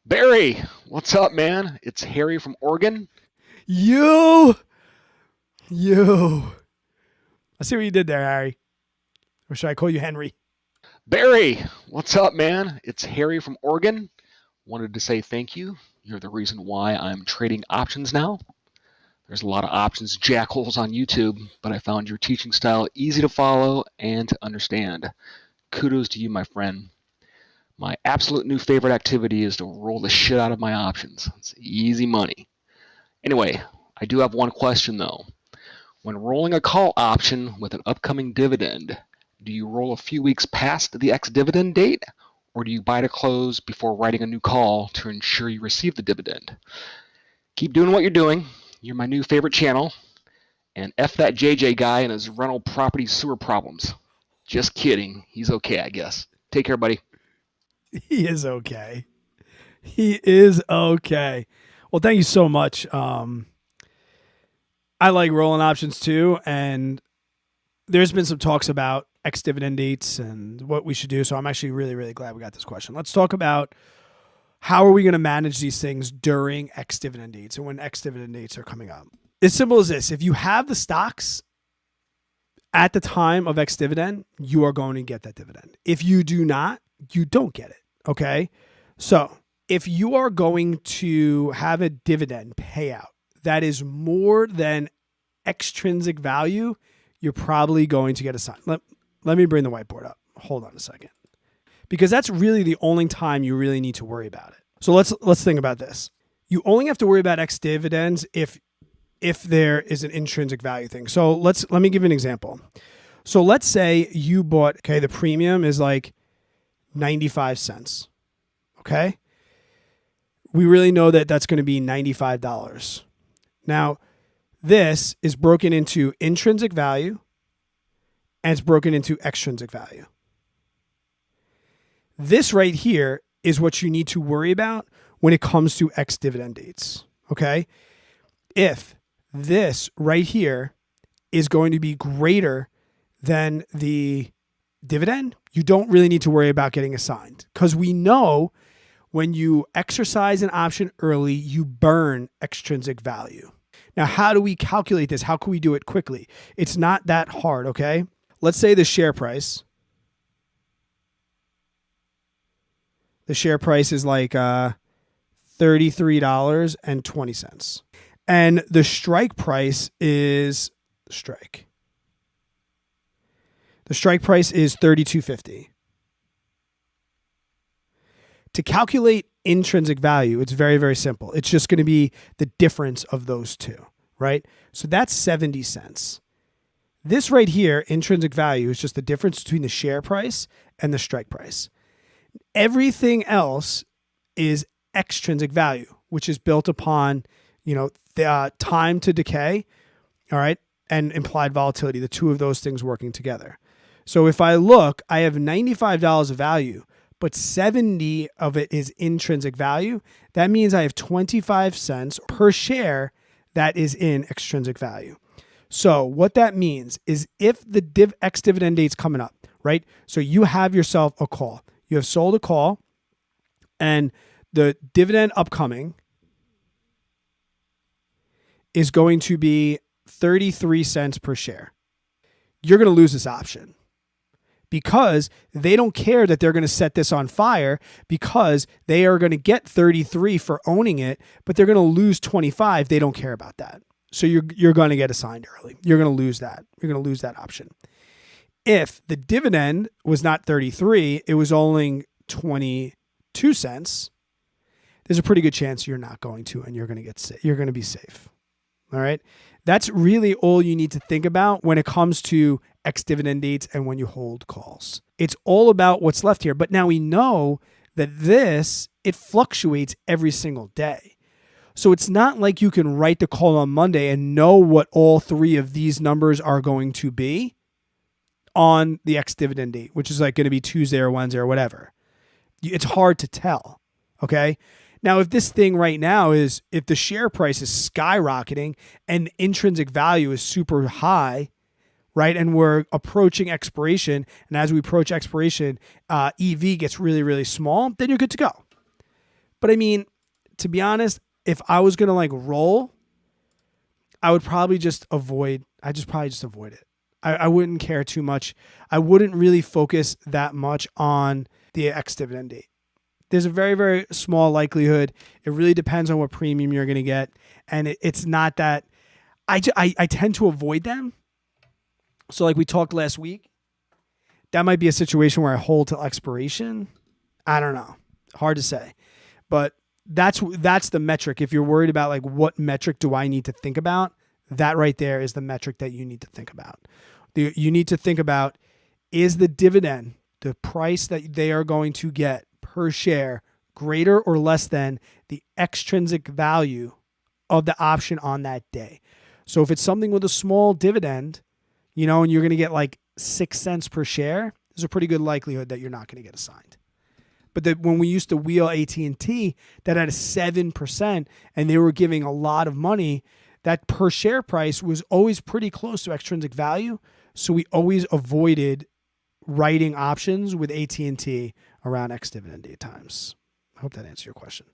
Barry, what's up, man? It's Harry from Oregon. You, you. I see what you did there, Harry. Or should I call you Henry? Barry, what's up, man? It's Harry from Oregon. Wanted to say thank you. You're the reason why I'm trading options now. There's a lot of options jackholes on YouTube, but I found your teaching style easy to follow and to understand. Kudos to you, my friend. My absolute new favorite activity is to roll the shit out of my options. It's easy money. Anyway, I do have one question though. When rolling a call option with an upcoming dividend, do you roll a few weeks past the ex-dividend date, or do you buy to close before writing a new call to ensure you receive the dividend? Keep doing what you're doing. You're my new favorite channel. And F that JJ guy and his rental property sewer problems. Just kidding. He's okay, I guess. Take care, buddy. He is okay. He is okay. Well, thank you so much. I like rolling options too, and there's been some talks about ex dividend dates and what we should do. So I'm actually really, really glad we got this question. Let's talk about how are we going to manage these things during ex dividend dates and when ex dividend dates are coming up. As simple as this: if you have the stocks at the time of ex dividend, you are going to get that dividend. If you do not, you don't get it. Okay. So if you are going to have a dividend payout that is more than extrinsic value, you're probably going to get a sign. Let me bring the whiteboard up. Hold on a second. Because that's really the only time you really need to worry about it. So let's think about this. You only have to worry about ex dividends if there is an intrinsic value thing. So let me give you an example. So let's say you bought, okay, the premium is like 95 cents. Okay? We really know that that's going to be $95. Now, this is broken into intrinsic value and it's broken into extrinsic value. This right here is what you need to worry about when it comes to ex dividend dates. Okay? If this right here is going to be greater than the dividend, you don't really need to worry about getting assigned because we know when you exercise an option early, you burn extrinsic value. Now, how do we calculate this? How can we do it quickly? It's not that hard, okay? Let's say the share price is like $33.20. And the strike price is The strike price is $32.50. To calculate intrinsic value, it's very, very simple. It's just going to be the difference of those two, right? So that's 70 cents. This right here, intrinsic value, is just the difference between the share price and the strike price. Everything else is extrinsic value, which is built upon, the time to decay, all right, and implied volatility, the two of those things working together. So if I look, I have $95 of value, but 70 of it is intrinsic value. That means I have 25 cents per share that is in extrinsic value. So what that means is if the ex-dividend date's coming up, right? So you have yourself a call. You have sold a call and the dividend upcoming is going to be 33 cents per share. You're going to lose this option because they don't care that they're going to set this on fire because they are going to get 33 for owning it, but they're going to lose 25. They don't care about that. So you're going to get assigned early. You're going to lose that. You're going to lose that option. If the dividend was not 33, it was only 22 cents, there's a pretty good chance you're not going to, and you're going to be safe. All right. That's really all you need to think about when it comes to ex-dividend dates and when you hold calls. It's all about what's left here. But now we know that it fluctuates every single day. So it's not like you can write the call on Monday and know what all three of these numbers are going to be on the ex-dividend date, which is like going to be Tuesday or Wednesday or whatever. It's hard to tell. Okay. Now, if this thing right now is, if the share price is skyrocketing and intrinsic value is super high, right, and we're approaching expiration, and as we approach expiration, EV gets really, really small, then you're good to go. But I mean, to be honest, if I was going to like roll, I would probably just avoid. I just probably just avoid it. I wouldn't care too much. I wouldn't really focus that much on the ex-dividend date. There's a very, very small likelihood. It really depends on what premium you're going to get. And it's not that I tend to avoid them. So like we talked last week, that might be a situation where I hold till expiration. I don't know. Hard to say. But that's the metric. If you're worried about like what metric do I need to think about, that right there is the metric that you need to think about. You need to think about, is the dividend, the price that they are going to get per share, greater or less than the extrinsic value of the option on that day? So if it's something with a small dividend, and you're going to get like 6 cents per share, there's a pretty good likelihood that you're not going to get assigned. But when we used to wheel AT&T, that had a 7%, and they were giving a lot of money, that per share price was always pretty close to extrinsic value. So we always avoided writing options with AT&T around ex-dividend date times. I hope that answers your question.